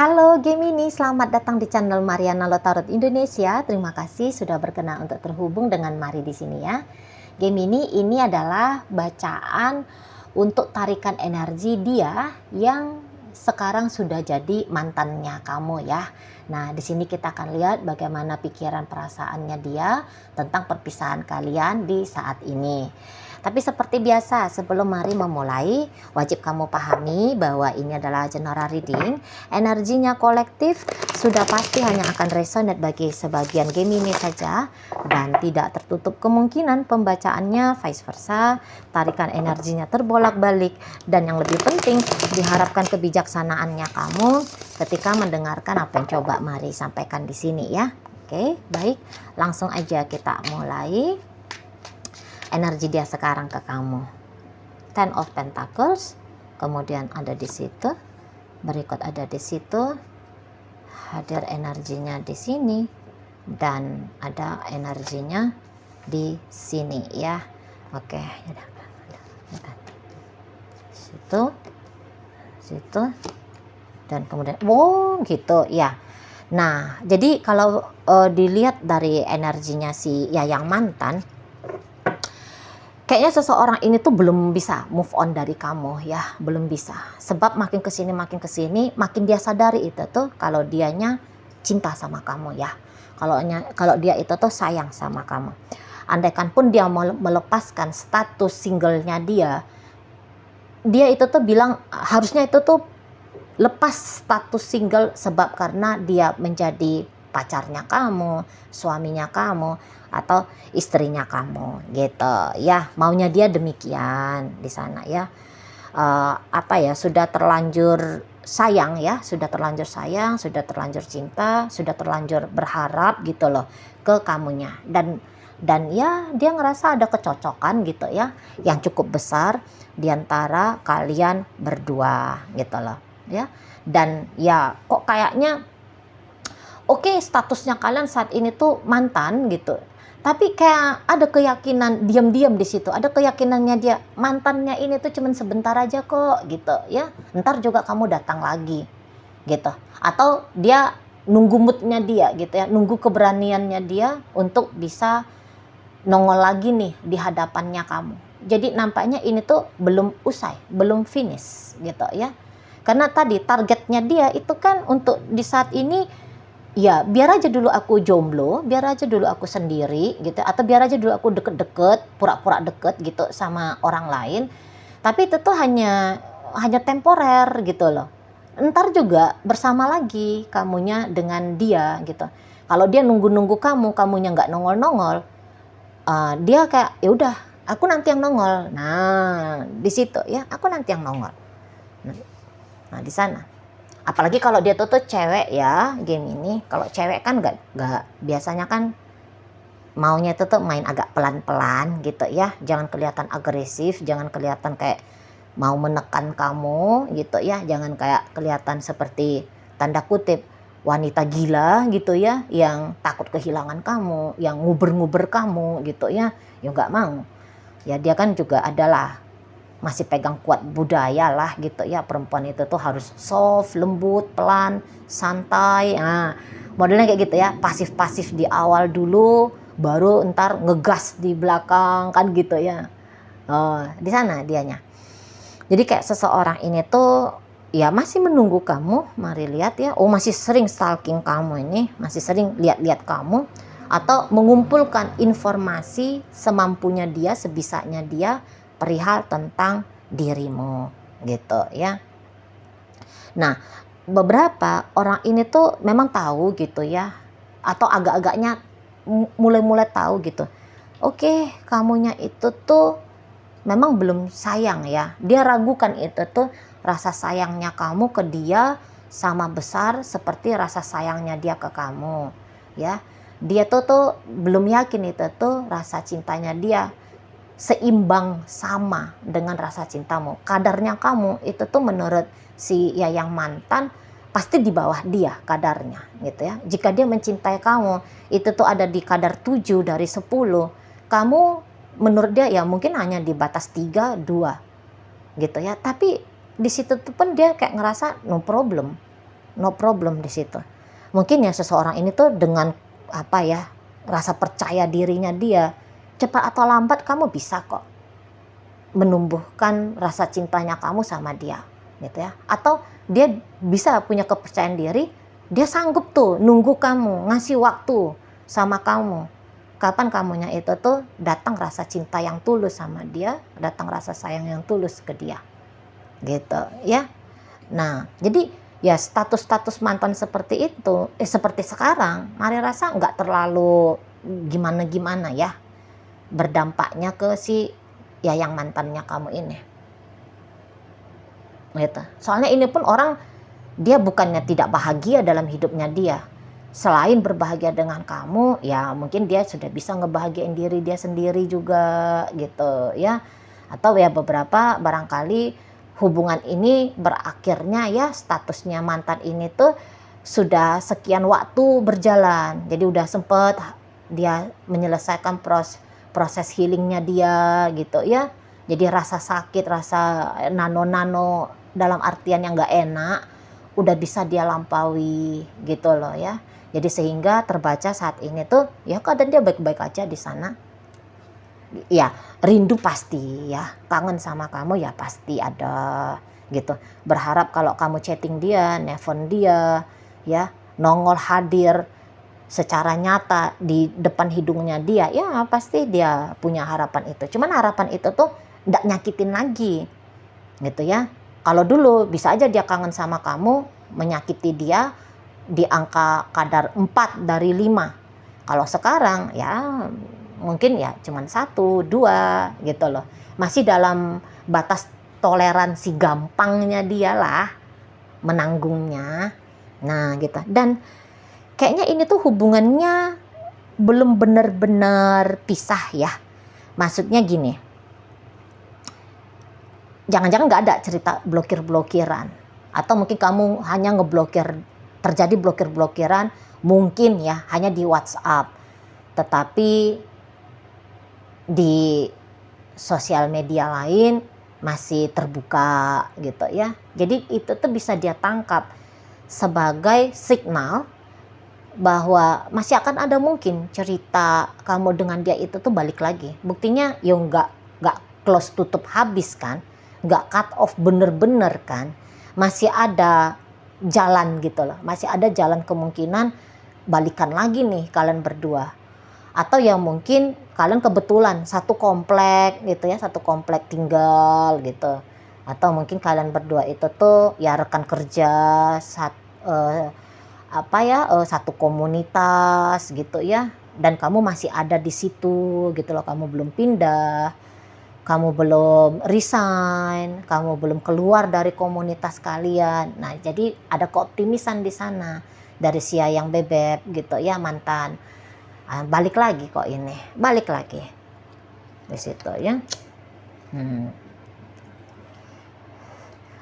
Halo Gemini, selamat datang di channel Mariana Lotarot Indonesia. Terima kasih sudah berkenan untuk terhubung dengan Mari di sini ya. Gemini, ini adalah bacaan untuk tarikan energi dia yang sekarang sudah jadi mantannya kamu ya. Nah, di sini kita akan lihat bagaimana pikiran perasaannya dia tentang perpisahan kalian di saat ini. Tapi seperti biasa, sebelum Mari memulai, wajib kamu pahami bahwa ini adalah general reading. Energinya kolektif sudah pasti hanya akan resonate bagi sebagian Gemini saja dan tidak tertutup kemungkinan pembacaannya vice versa, tarikan energinya terbolak-balik, dan yang lebih penting diharapkan kebijaksanaannya kamu ketika mendengarkan apa yang coba Mari sampaikan di sini ya. Oke, baik, langsung aja kita mulai. Energi dia sekarang ke kamu. Ten of Pentacles, kemudian ada di situ, berikut ada di situ, hadir energinya di sini, dan ada energinya di sini ya. Oke, situ, dan kemudian, wow gitu ya. Nah, jadi kalau dilihat dari energinya si yang mantan, kayaknya seseorang ini tuh belum bisa move on dari kamu ya, belum bisa. Sebab makin kesini, makin dia sadari itu tuh kalau dianya cinta sama kamu ya. Kalau dia itu tuh sayang sama kamu. Andaikan pun dia mau melepaskan status singlenya dia itu tuh bilang harusnya itu tuh lepas status single sebab karena dia menjadi pacarnya kamu, suaminya kamu, atau istrinya kamu gitu ya, maunya dia demikian di sana ya. Sudah terlanjur sayang ya, sudah terlanjur sayang, sudah terlanjur cinta, sudah terlanjur berharap gitu loh ke kamunya, dan ya dia ngerasa ada kecocokan gitu ya yang cukup besar diantara kalian berdua gitu loh ya. Dan ya kok kayaknya oke, statusnya kalian saat ini tuh mantan gitu. Tapi kayak ada keyakinan diam-diam di situ. Ada keyakinannya dia mantannya ini tuh cuman sebentar aja kok gitu ya. Ntar juga kamu datang lagi gitu. Atau dia nunggu moodnya dia gitu ya. Nunggu keberaniannya dia untuk bisa nongol lagi nih di hadapannya kamu. Jadi nampaknya ini tuh belum usai, belum finish gitu ya. Karena tadi targetnya dia itu kan untuk di saat ini ya biar aja dulu aku jomblo, biar aja dulu aku sendiri gitu, atau biar aja dulu aku deket-deket, pura-pura deket gitu sama orang lain. Tapi itu tuh hanya temporer gitu loh. Ntar juga bersama lagi kamunya dengan dia gitu. Kalau dia nunggu-nunggu kamunya nggak nongol-nongol, dia kayak ya udah aku nanti yang nongol. Nah di situ ya, aku nanti yang nongol. Nah di sana. Apalagi kalau dia tuh cewek ya, Gemini. Kalau cewek kan nggak biasanya kan maunya itu tuh main agak pelan-pelan gitu ya. Jangan kelihatan agresif, jangan kelihatan kayak mau menekan kamu gitu ya. Jangan kayak kelihatan seperti tanda kutip wanita gila gitu ya, yang takut kehilangan kamu, yang nguber-nguber kamu gitu ya. Ya nggak mau. Ya dia kan juga adalah masih pegang kuat budaya lah gitu ya, perempuan itu tuh harus soft, lembut, pelan, santai. Nah, modelnya kayak gitu ya, pasif-pasif di awal dulu, baru ntar ngegas di belakang kan gitu ya. Di sana dianya. Jadi kayak seseorang ini tuh ya masih menunggu kamu, Mari lihat ya. Oh, masih sering stalking kamu ini, masih sering lihat-lihat kamu, atau mengumpulkan informasi semampunya dia, sebisanya dia perihal tentang dirimu gitu ya. Nah, beberapa orang ini tuh memang tahu gitu ya, atau agak-agaknya mulai-mulai tahu gitu. Oke, kamunya itu tuh memang belum sayang ya. Dia ragukan itu tuh rasa sayangnya kamu ke dia sama besar seperti rasa sayangnya dia ke kamu ya. Dia tuh belum yakin itu tuh rasa cintanya dia seimbang sama dengan rasa cintamu. Kadarnya kamu itu tuh menurut si yang mantan pasti di bawah dia kadarnya gitu ya. Jika dia mencintai kamu itu tuh ada di kadar 7 dari 10, kamu menurut dia ya mungkin hanya di batas 3, 2 gitu ya. Tapi di situ tuh pun dia kayak ngerasa no problem no problem di situ. Mungkin ya seseorang ini tuh dengan apa ya, rasa percaya dirinya dia, cepat atau lambat kamu bisa kok menumbuhkan rasa cintanya kamu sama dia, gitu ya. Atau dia bisa punya kepercayaan diri, dia sanggup tuh nunggu kamu, ngasih waktu sama kamu. Kapan kamunya itu tuh datang rasa cinta yang tulus sama dia, datang rasa sayang yang tulus ke dia, gitu ya. Nah, jadi ya status-status mantan seperti itu, seperti sekarang, Mari rasa nggak terlalu gimana-gimana ya berdampaknya ke si ya yang mantannya kamu ini. Gitu. Soalnya ini pun orang dia bukannya tidak bahagia dalam hidupnya dia. Selain berbahagia dengan kamu, ya mungkin dia sudah bisa ngebahagiain diri dia sendiri juga gitu ya. Atau ya beberapa barangkali hubungan ini berakhirnya ya statusnya mantan ini tuh sudah sekian waktu berjalan. Jadi udah sempet dia menyelesaikan proses healingnya dia gitu ya. Jadi rasa sakit, rasa nano-nano dalam artian yang gak enak udah bisa dia lampaui gitu loh ya. Jadi sehingga terbaca saat ini tuh ya keadaan dia baik-baik aja di sana. Ya rindu pasti ya, kangen sama kamu ya pasti ada gitu. Berharap kalau kamu chatting dia, nelfon dia ya, nongol hadir secara nyata di depan hidungnya dia, ya pasti dia punya harapan itu. Cuman harapan itu tuh nggak nyakitin lagi gitu ya. Kalau dulu bisa aja dia kangen sama kamu, menyakiti dia di angka kadar 4 dari 5. Kalau sekarang ya mungkin ya cuman 1, 2 gitu loh. Masih dalam batas toleransi gampangnya dia lah menanggungnya. Nah gitu. Dan kayaknya ini tuh hubungannya belum benar-benar pisah ya. Maksudnya gini, jangan-jangan nggak ada cerita blokir-blokiran. Atau mungkin kamu hanya ngeblokir, terjadi blokir-blokiran mungkin ya hanya di WhatsApp. Tetapi di sosial media lain masih terbuka gitu ya. Jadi itu tuh bisa dia tangkap sebagai signal bahwa masih akan ada mungkin cerita kamu dengan dia itu tuh balik lagi. Buktinya ya nggak close tutup habis kan, nggak cut off bener-bener kan, masih ada jalan gitu loh, masih ada jalan kemungkinan balikan lagi nih kalian berdua. Atau ya mungkin kalian kebetulan satu komplek gitu ya, satu komplek tinggal gitu. Atau mungkin kalian berdua itu tuh ya rekan kerja satu komunitas gitu ya, dan kamu masih ada di situ gitu loh, kamu belum pindah, kamu belum resign, kamu belum keluar dari komunitas kalian. Nah jadi ada keoptimisan di sana dari si yang bebek gitu ya, mantan. Balik lagi kok ini, balik lagi di situ ya.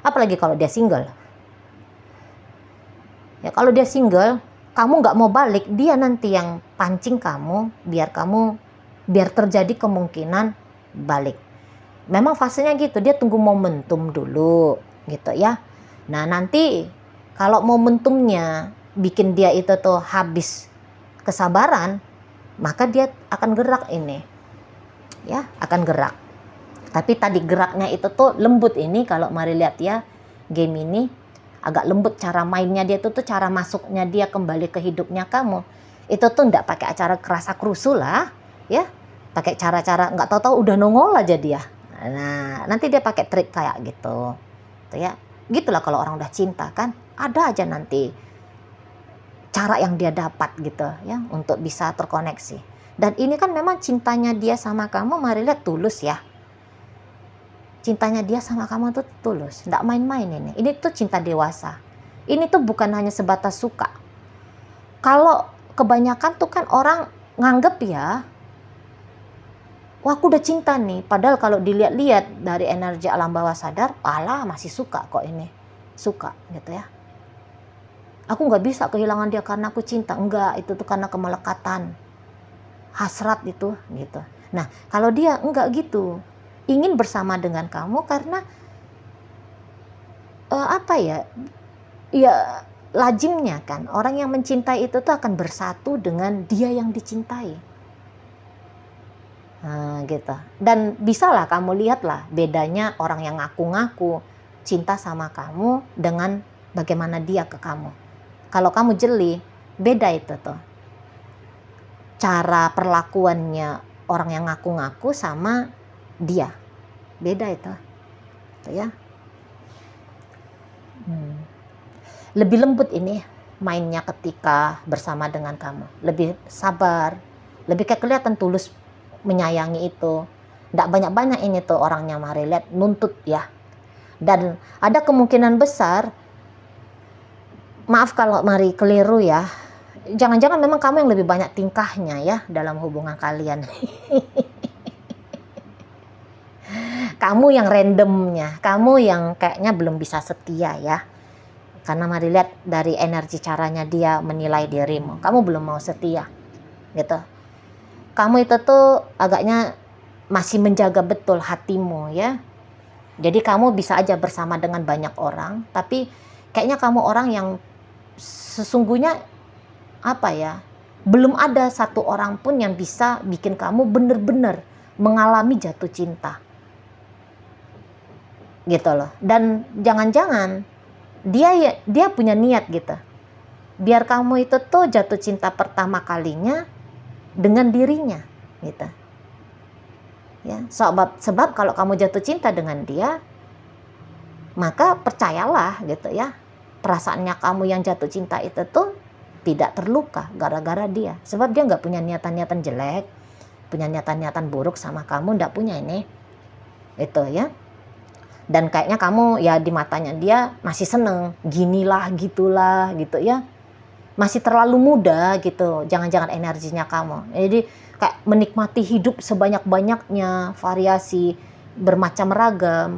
Apalagi kalau dia single. Ya kalau dia single, kamu nggak mau balik, dia nanti yang pancing kamu biar terjadi kemungkinan balik. Memang fasenya gitu, dia tunggu momentum dulu gitu ya. Nah nanti kalau momentumnya bikin dia itu tuh habis kesabaran, maka dia akan gerak ini ya, akan gerak. Tapi tadi geraknya itu tuh lembut ini, kalau mari lihat ya, game ini agak lembut cara mainnya dia tuh cara masuknya dia kembali ke hidupnya kamu. Itu tuh enggak pakai acara kerasa kerusu lah ya, pakai cara-cara nggak tahu-tahu udah nongol aja dia. Nah nanti dia pakai trik kayak gitu tuh ya. Gitulah kalau orang udah cinta kan, ada aja nanti cara yang dia dapat gitu ya untuk bisa terkoneksi. Dan ini kan memang cintanya dia sama kamu, mari lihat tulus ya. Cintanya dia sama kamu tuh tulus, nggak main-main ini. Ini tuh cinta dewasa. Ini tuh bukan hanya sebatas suka. Kalau kebanyakan tuh kan orang nganggep ya, wah aku udah cinta nih. Padahal kalau dilihat-lihat dari energi alam bawah sadar, alah masih suka kok ini. Suka gitu ya. Aku nggak bisa kehilangan dia karena aku cinta. Enggak, itu tuh karena kemelekatan. Hasrat itu gitu. Nah kalau dia enggak gitu, ingin bersama dengan kamu karena ya lazimnya kan orang yang mencintai itu tuh akan bersatu dengan dia yang dicintai. Nah, gitu. Dan bisalah kamu lihatlah bedanya orang yang ngaku-ngaku cinta sama kamu dengan bagaimana dia ke kamu. Kalau kamu jeli, beda itu tuh. Cara perlakuannya orang yang ngaku-ngaku sama dia. Beda itu. Tuh ya. Lebih lembut ini mainnya ketika bersama dengan kamu. Lebih sabar, lebih kayak kelihatan tulus menyayangi itu. Nggak banyak-banyak ini tuh orangnya mari lihat nuntut ya. Dan ada kemungkinan besar, maaf kalau mari keliru ya, jangan-jangan memang kamu yang lebih banyak tingkahnya ya dalam hubungan kalian. Kamu yang randomnya, kamu yang kayaknya belum bisa setia ya. Karena mari lihat dari energi caranya dia menilai dirimu, kamu belum mau setia gitu. Kamu itu tuh agaknya masih menjaga betul hatimu ya. Jadi kamu bisa aja bersama dengan banyak orang, tapi kayaknya kamu orang yang sesungguhnya apa ya, belum ada satu orang pun yang bisa bikin kamu benar-benar mengalami jatuh cinta gitu loh. Dan jangan-jangan dia punya niat gitu, biar kamu itu tuh jatuh cinta pertama kalinya dengan dirinya gitu ya. Sebab kalau kamu jatuh cinta dengan dia, maka percayalah gitu ya, perasaannya kamu yang jatuh cinta itu tuh tidak terluka gara-gara dia. Sebab dia nggak punya niatan-niatan jelek, punya niatan-niatan buruk sama kamu, nggak punya ini itu ya. Dan kayaknya kamu ya di matanya dia masih seneng, ginilah gitulah gitu ya, masih terlalu muda gitu. Jangan-jangan energinya kamu jadi kayak menikmati hidup sebanyak-banyaknya, variasi bermacam ragam.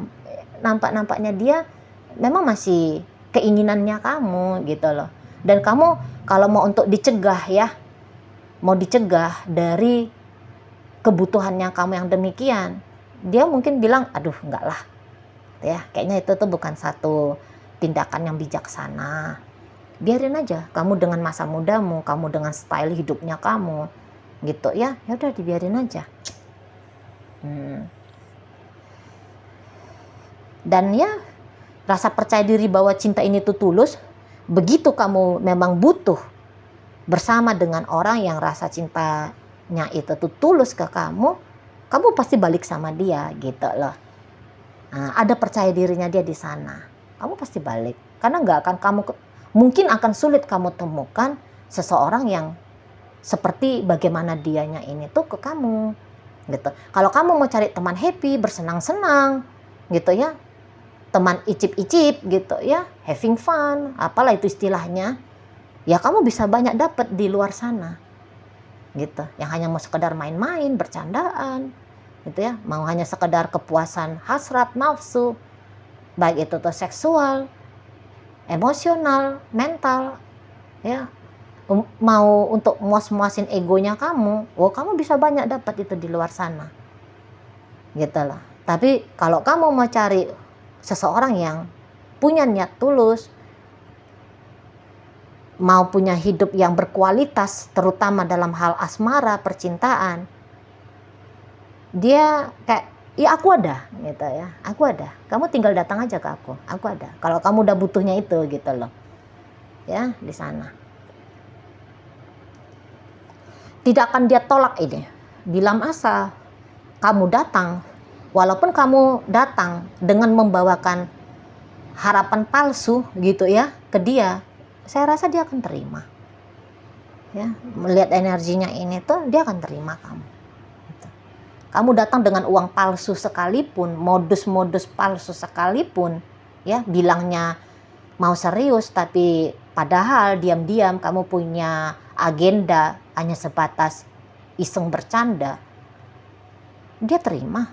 Nampaknya dia memang masih keinginannya kamu gitu loh. Dan kamu kalau mau untuk dicegah ya, mau dicegah dari kebutuhannya kamu yang demikian, dia mungkin bilang aduh enggak lah ya, kayaknya itu tuh bukan satu tindakan yang bijaksana. Biarin aja kamu dengan masa mudamu, kamu dengan style hidupnya kamu gitu ya, ya udah dibiarin aja. Dan ya rasa percaya diri bahwa cinta ini tuh tulus. Begitu kamu memang butuh bersama dengan orang yang rasa cintanya itu tuh tulus ke kamu, kamu pasti balik sama dia gitu loh. Nah, ada percaya dirinya dia di sana, kamu pasti balik. Karena mungkin akan sulit kamu temukan seseorang yang seperti bagaimana dianya ini tuh ke kamu gitu. Kalau kamu mau cari teman happy, bersenang-senang gitu ya, teman icip-icip gitu ya, having fun, apalah itu istilahnya, ya kamu bisa banyak dapat di luar sana gitu, yang hanya mau sekedar main-main, bercandaan gitu ya, mau hanya sekedar kepuasan hasrat nafsu, baik itu tuh seksual, emosional, mental ya, mau untuk muas-muasin egonya kamu, kamu bisa banyak dapat itu di luar sana gitu loh. Tapi kalau kamu mau cari seseorang yang punya niat tulus, mau punya hidup yang berkualitas, terutama dalam hal asmara, percintaan, dia kayak ya aku ada gitu ya, aku ada, kamu tinggal datang aja ke aku ada. Kalau kamu udah butuhnya itu gitu loh ya, di sana tidak akan dia tolak ini. Bila masa kamu datang, walaupun kamu datang dengan membawakan harapan palsu gitu ya ke dia, saya rasa dia akan terima ya. Melihat energinya ini tuh dia akan terima kamu. Kamu datang dengan uang palsu sekalipun, modus-modus palsu sekalipun ya, bilangnya mau serius tapi padahal diam-diam kamu punya agenda hanya sebatas iseng bercanda, dia terima.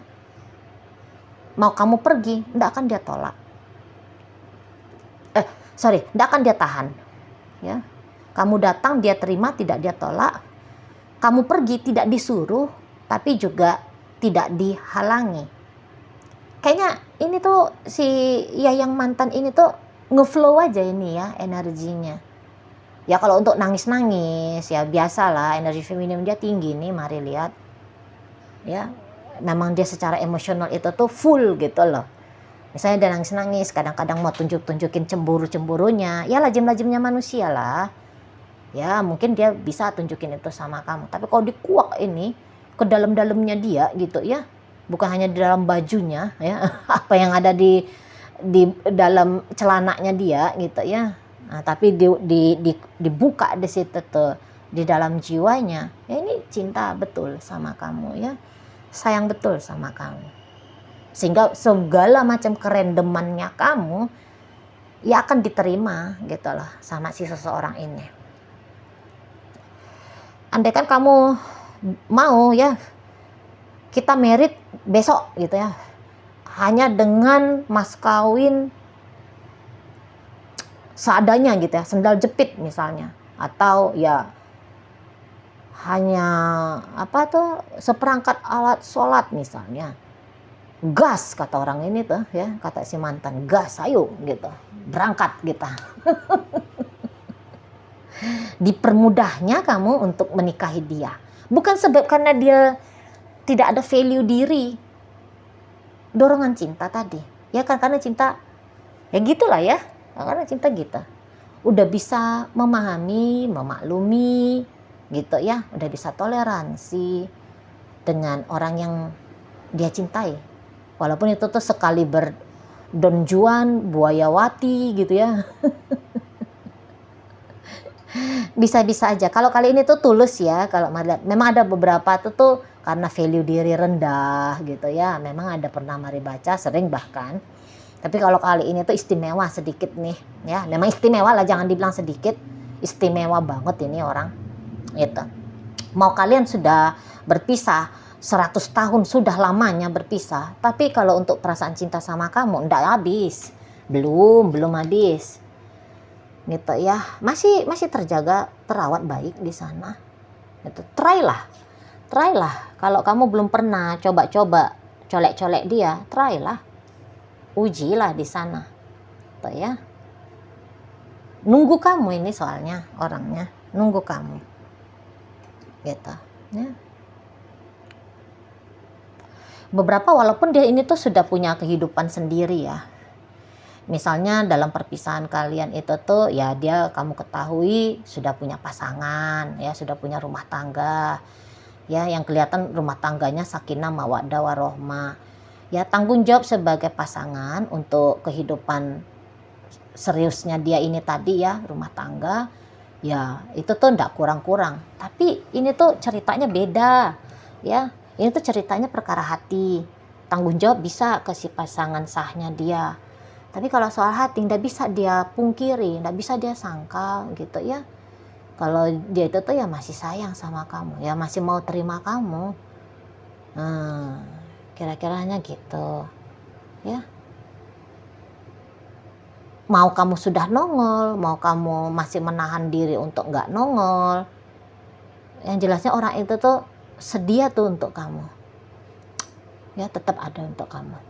Mau kamu pergi, enggak akan dia tolak. Enggak akan dia tahan ya. Kamu datang dia terima, tidak dia tolak. Kamu pergi tidak disuruh, tapi juga tidak dihalangi. Kayaknya ini tuh si yang mantan ini tuh ngeflow aja ini ya energinya. Ya kalau untuk nangis-nangis ya biasalah, energi feminim dia tinggi nih, mari lihat. Ya, memang dia secara emosional itu tuh full gitu loh. Misalnya dia nangis-nangis, kadang-kadang mau tunjukin cemburu-cemburunya, ya lazim-lazimnya manusia lah. Ya mungkin dia bisa tunjukin itu sama kamu. Tapi kalau dikuak ini ke dalam-dalamnya dia gitu ya, bukan hanya di dalam bajunya ya, apa yang ada di dalam celananya dia gitu ya. Nah, tapi dibuka di situ tuh, di dalam jiwanya. Ya ini cinta betul sama kamu ya. Sayang betul sama kamu. Sehingga segala macam kerendemannya kamu ya akan diterima gitu loh sama si seseorang ini. Andaikan kamu mau ya kita merit besok gitu ya, hanya dengan mas kawin seadanya gitu ya, sendal jepit misalnya, atau ya hanya apa tuh seperangkat alat sholat misalnya, gas kata orang ini tuh ya, kata si mantan, gas ayo gitu, berangkat kita. Dipermudahnya kamu untuk menikahi dia, bukan sebab karena dia tidak ada value diri, dorongan cinta tadi ya kan, karena cinta ya gitulah ya, karena cinta gitu udah bisa memahami, memaklumi gitu ya, udah bisa toleransi dengan orang yang dia cintai, walaupun itu tuh sekali Don Juan, buayawati gitu ya. Bisa-bisa aja. Kalau kali ini tuh tulus ya. Kalau memang ada beberapa tuh karena value diri rendah gitu ya. Memang ada pernah mari baca, sering bahkan. Tapi kalau kali ini tuh istimewa sedikit nih ya. Memang istimewa lah, jangan dibilang sedikit. Istimewa banget ini orang. Gitu. Mau kalian sudah berpisah 100 tahun, sudah lamanya berpisah. Tapi kalau untuk perasaan cinta sama kamu enggak habis. Belum habis. Gitu ya, masih terjaga, terawat baik di sana. Gitu. Try lah kalau kamu belum pernah coba-coba colek-colek dia, try lah, ujilah di sana gitu ya. Nunggu kamu ini, soalnya orangnya nunggu kamu gitu ya. Beberapa walaupun dia ini tuh sudah punya kehidupan sendiri ya. Misalnya dalam perpisahan kalian itu tuh ya dia, kamu ketahui sudah punya pasangan ya, sudah punya rumah tangga ya, yang kelihatan rumah tangganya sakinah mawaddah warohmah ya, tanggung jawab sebagai pasangan untuk kehidupan seriusnya dia ini tadi ya, rumah tangga ya, itu tuh enggak kurang-kurang. Tapi ini tuh ceritanya beda ya, ini tuh ceritanya perkara hati, tanggung jawab bisa ke si pasangan sahnya dia. Tapi kalau soal hati nggak bisa dia pungkiri, nggak bisa dia sangkal gitu ya. Kalau dia itu tuh ya masih sayang sama kamu, ya masih mau terima kamu. Kira-kiranya gitu ya. Mau kamu sudah nongol, mau kamu masih menahan diri untuk nggak nongol, yang jelasnya orang itu tuh sedia tuh untuk kamu. Ya tetap ada untuk kamu.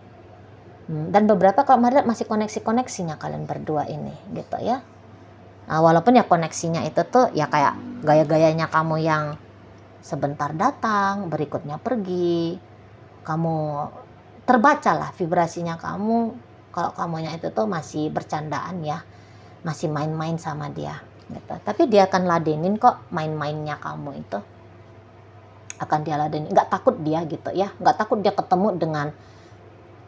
Dan beberapa kalau melihat masih koneksinya kalian berdua ini gitu ya. Nah, walaupun ya koneksinya itu tuh ya kayak gaya-gayanya kamu yang sebentar datang, berikutnya pergi. Kamu terbaca lah vibrasinya kamu kalau kamunya itu tuh masih bercandaan ya, masih main-main sama dia gitu. Tapi dia akan ladenin kok main-mainnya kamu itu, akan dia ladenin. Nggak takut dia gitu ya, nggak takut dia ketemu dengan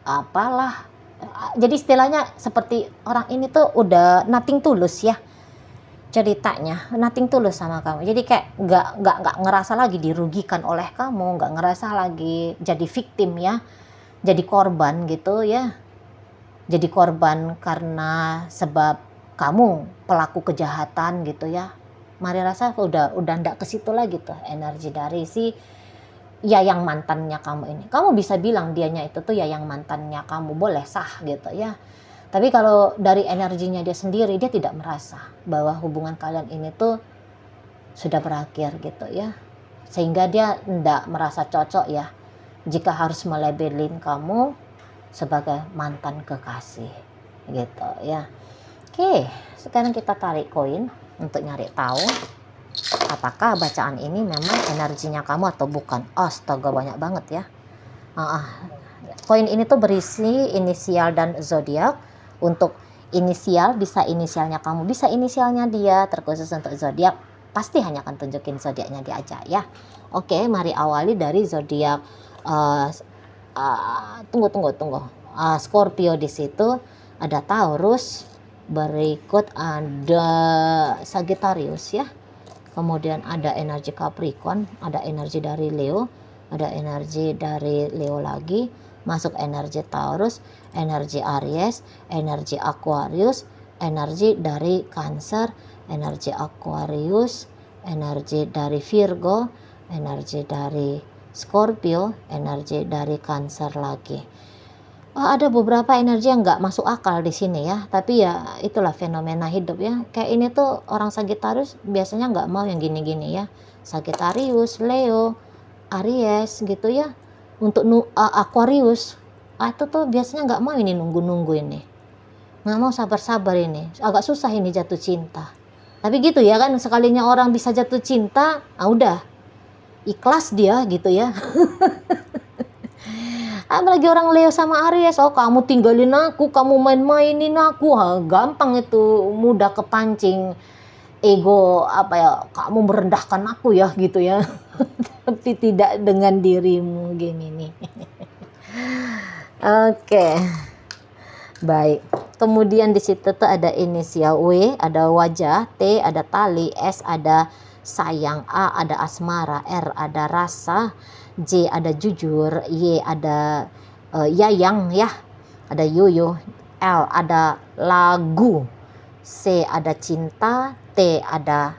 apalah. Jadi istilahnya seperti orang ini tuh udah nothing tulus ya ceritanya, nothing tulus sama kamu. Jadi kayak nggak ngerasa lagi dirugikan oleh kamu, nggak ngerasa lagi jadi victim ya, jadi korban gitu ya, jadi korban karena sebab kamu pelaku kejahatan gitu ya. Mari rasa udah nggak ke situ lagi tuh energi dari si ya yang mantannya kamu ini. Kamu bisa bilang dianya itu tuh ya yang mantannya kamu, boleh sah gitu ya. Tapi kalau dari energinya dia sendiri, dia tidak merasa bahwa hubungan kalian ini tuh sudah berakhir gitu ya. Sehingga dia tidak merasa cocok ya jika harus melabelin kamu sebagai mantan kekasih gitu ya. Oke, sekarang kita tarik koin untuk nyari tahu apakah bacaan ini memang energinya kamu atau bukan. Astaga, banyak banget ya. Koin ini tuh berisi inisial dan zodiak. Untuk inisial bisa inisialnya kamu, bisa inisialnya dia. Terkhusus untuk zodiak pasti hanya akan tunjukin zodiaknya dia aja ya. Oke, mari awali dari zodiak tunggu. Scorpio. Di situ ada Taurus, berikut ada Sagittarius ya. Kemudian ada energi Capricorn, ada energi dari Leo, ada energi dari Leo lagi, masuk energi Taurus, energi Aries, energi Aquarius, energi dari Cancer, energi Aquarius, energi dari Virgo, energi dari Scorpio, energi dari Cancer lagi. Ada beberapa energi yang nggak masuk akal di sini ya, tapi ya itulah fenomena hidup ya. Kayak ini tuh orang Sagittarius biasanya nggak mau yang gini-gini ya. Sagittarius, Leo, Aries gitu ya. Untuk Aquarius, itu tuh biasanya nggak mau ini nunggu-nunggu ini, nggak mau sabar-sabar ini, agak susah ini jatuh cinta. Tapi gitu ya kan, sekalinya orang bisa jatuh cinta, udah ikhlas dia gitu ya. Apalagi orang Leo sama Aries, kamu tinggalin aku, kamu main-mainin aku, gampang itu, mudah kepancing ego kamu merendahkan aku ya gitu ya. Tapi tidak dengan dirimu Gemini. Oke. Baik. Kemudian di situ tuh ada inisial W, ada wajah, T ada tali, S ada sayang, A ada asmara, R ada rasa, J ada jujur, Y ada yayang ya, ada yoyo, L ada lagu, C ada cinta, T ada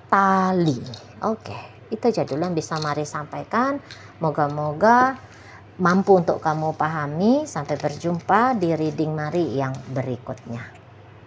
tali. Oke, itu aja dulu yang bisa Mari sampaikan. Moga-moga mampu untuk kamu pahami. Sampai berjumpa di reading Mari yang berikutnya.